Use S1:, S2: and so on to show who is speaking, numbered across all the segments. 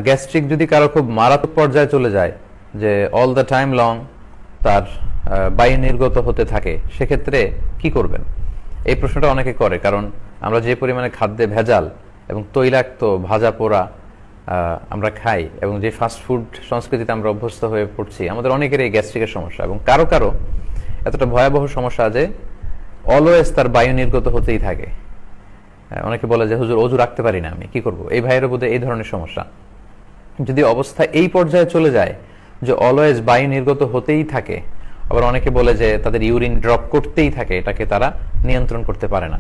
S1: Gastric যদি কারো খুব মারাত্মক পর্যায়ে চলে যায়, যে অল দ্য টাইম লং তার বায়ু নির্গত হতে থাকে, সেক্ষেত্রে কি করবেন? এই প্রশ্নটা অনেকে করে, কারণ আমরা যে পরিমাণে খাদ্যে ভেজাল এবং তৈলাক্ত ভাজা পোড়া আমরা খাই, এবং যে ফাস্ট ফুড সংস্কৃতিতে আমরা অভ্যস্ত হয়ে পড়ছি, আমাদের অনেকের এই গ্যাস্ট্রিকের সমস্যা, এবং কারো কারো এতটা ভয়াবহ সমস্যা যে অলওয়েজ তার বায়ু নির্গত হতেই থাকে। অনেকে বলে যে হুজুর অজু রাখতে পারি না, আমি কি করব? এই ভাইয়ের বোধহয় এই ধরনের সমস্যা। যদি অবস্থা এই পর্যায়ে চলে যায় যে অলওয়েজ বায়ু নির্গত হতেই থাকে, আবার অনেকে বলে যে তাদের ইউরিন ড্রপ করতেই থাকে, এটাকে তারা নিয়ন্ত্রণ করতে পারে না,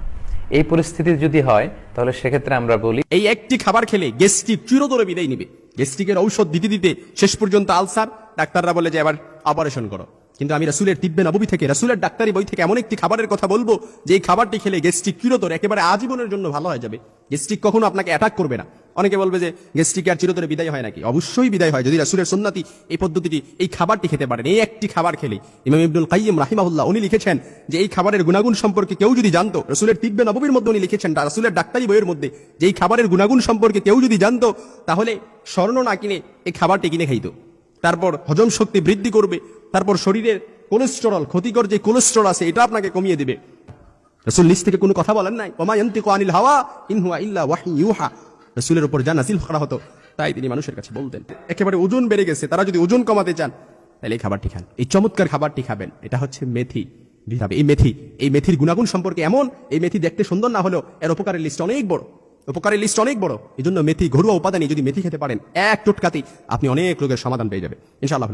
S1: এই পরিস্থিতি যদি হয়, তাহলে সেক্ষেত্রে আমরা বলি
S2: এই একটি খাবার খেলে গ্যাস্ট্রিক চিরতরে বিদায় নিবে। গ্যাস্ট্রিকের ঔষধ দিতে দিতে শেষ পর্যন্ত আলসার, ডাক্তাররা বলে যে এবার অপারেশন করো। কিন্তু আমি রাসূলের তিব্বে নববী থেকে, রাসূলের ডাক্তারি বই থেকে এমন একটি খাবারের কথা বলবো যে এই খাবারটি খেলে গ্যাস্ট্রিক চিরতরে একেবারে আজীবনের জন্য ভালো হয়ে যাবে। গ্যাস্ট্রিক কখনো আপনাকে অ্যাটাক করবে না। অনেকে বলবে যে গ্যাস্ট্রিক আর চিরতরে বিদায় হয় নাকি? অবশ্যই বিদায় হয় যদি রাসূলের সুন্নতি এই পদ্ধতিটি, এই খাবারটি খেতে পারেন। এই একটি খাবার খেলে ইমাম ইবনুল কাইয়্যিম রাহিমাহুল্লাহ উনি লিখেছেন যে এই খাবারের গুণাগুণ সম্পর্কে কেউ যদি জানতো, রাসূলের তিব্বে নববীর মধ্যে উনি লিখেছেন, রাসূলের ডাক্তারি বইয়ের মধ্যে যে এই খাবারের গুণাগুণ সম্পর্কে কেউ যদি জানতো, তাহলে স্বর্ণ না কিনে এই খাবারটি কিনে খাইতো। তারপর হজম শক্তি বৃদ্ধি করবে, তারপর শরীরের কোলেস্টেরল, ক্ষতিকর যে কোলেস্টেরল আছে এটা আপনাকে কমিয়ে দিবে। রাসূল নিজ থেকে কোনো কথা বলেন নাই, ওমা ইয়ানতিকু আনিল হাওয়া ইন হুয়া ইল্লা ওয়াহয়ুন ইউহা। রাসূলের উপর যা নাযিল করা হতো তাই তিনি মানুষের কাছে বলতেন। একেবারে ওজন বেড়ে গেছে, তারা যদি ওজন কমাতে চান তাহলে এই খাবারটি খান, এই চমৎকার খাবারটি খাবেন। এটা হচ্ছে মেথি। এই মেথির গুণাগুণ সম্পর্কে এমন, এই মেথি দেখতে সুন্দর না হলেও এর উপকারের লিস্ট অনেক বড়, উপকারের লিস্ট অনেক বড়। এই জন্য মেথি, ঘরোয়া উপাদানে যদি মেথি খেতে পারেন, এক টোটকাতেই আপনি অনেক রোগের সমাধান পেয়ে যাবেন ইনশাআল্লাহ।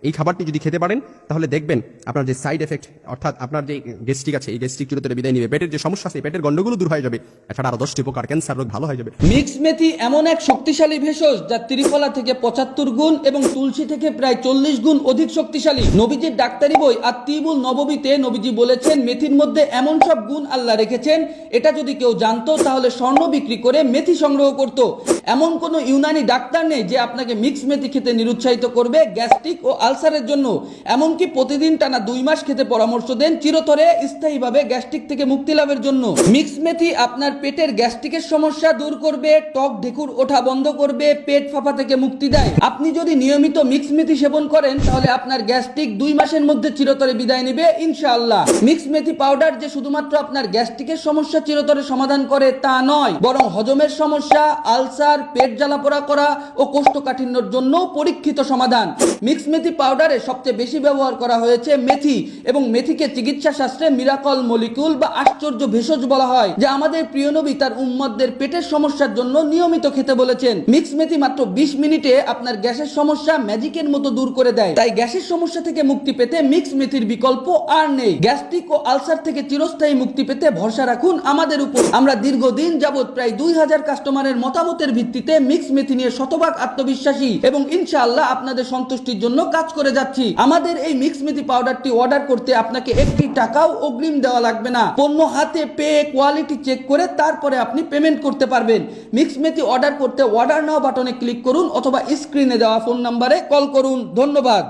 S2: এই খাবারটি যদি খেতে পারেন তাহলে দেখবেন আপনার যে সাইড এফেক্ট, অর্থাৎ আপনার যে গ্যাস্ট্রিক আছে, এই গ্যাস্ট্রিক চিরতরে বিদায় নিবে, পেটের যে সমস্যা আছে পেটের গন্ডগোল দূর হয়ে যাবে, এছাড়া আরো 10টি উপকার, ক্যান্সার রোগ ভালো হয়ে যাবে।
S3: মিক্স মেথি এমন এক শক্তিশালী ভেষজ যা ত্রিফলা থেকে 75 গুণ এবং তুলসী থেকে প্রায় 40 গুণ অধিক শক্তিশালী। নবীজির ডাক্তারি বই আত-তিবুল নববীতে নবীজি বলেছেন মেথির মধ্যে এমন সব গুণ আল্লাহ রেখেছেন, এটা যদি কেউ জানতো তাহলে স্বর্ণ বিক্রি করে মেথি সংগ্রহ করত। এমন কোন ইউনানি ডাক্তার নেই যে আপনাকে মিক্স মেথি খেতে নিরুৎসাহিত করবে গ্যাস্ট্রিক ও আলসারের জন্য। এমনকি প্রতিদিন টানা 2 মাস খেতে পরামর্শ দেন চিরতরে স্থায়ীভাবে গ্যাস্ট্রিক থেকে মুক্তি লাভের জন্য। মিক্স মেথি আপনার পেটের গ্যাস্ট্রিকের সমস্যা দূর করবে, টক ঢেকুর ওঠা বন্ধ করবে, পেট ফাঁপা থেকে মুক্তি দেয়। আপনি যদি নিয়মিত মিক্স মেথি সেবন করেন তাহলে আপনার গ্যাস্ট্রিক 2 মাসের মধ্যে চিরতরে বিদায় নেবে ইনশাআল্লাহ। মিক্স মেথি পাউডার যে শুধুমাত্র আপনার গ্যাস্ট্রিকের সমস্যা চিরতরে সমাধান করে তা নয়, বরং হজমের সমস্যা, আলসার, পেট জ্বালাপোড়া করা ও কোষ্ঠকাঠিন্যের জন্য পরীক্ষিত সমাধান। মিক্স মেথি পাউডারে সবচেয়ে বেশি ব্যবহার করা হয়েছে মেথি, এবং মেথিকে চিকিৎসা শাস্ত্রে মিরাকল মলিকুল বা আশ্চর্য ভেষজ বলা হয়, যা আমাদের প্রিয় নবী তার উম্মতদের পেটের সমস্যার জন্য নিয়মিত খেতে বলেছেন। মিক্স মেথি মাত্র 20 মিনিটে আপনার গ্যাসের সমস্যা ম্যাজিকের মতো দূর করে দেয়। তাই গ্যাসের সমস্যা থেকে মুক্তি পেতে মিক্স মেথির বিকল্প আর নেই। গ্যাস্ট্রিক ও আলসার থেকে চিরস্থায়ী মুক্তি পেতে ভরসা রাখুন আমাদের উপর। আমরা দীর্ঘদিন যাবত প্রায় 2000 কাস্টমারের মতামতের ভিত্তিতে মিক্স মেথি নিয়ে শতভাগ আত্মবিশ্বাসী এবং ইনশাআল্লাহ আপনাদের সন্তুষ্টির জন্য কাজ করে যাচ্ছি। আমাদের এই মিক্স মেথি পাউডারটি অর্ডার করতে আপনাকে 1 টাকাও অগ্রিম দেওয়া লাগবে না। পণ্য হাতে পেয়ে কোয়ালিটি চেক করে তারপরে আপনি পেমেন্ট করতে পারবেন। মিক্স মেথি অর্ডার করতে অর্ডার নাও বাটনে ক্লিক করুন অথবা স্ক্রিনে দেওয়া ফোন নম্বরে কল করুন। ধন্যবাদ।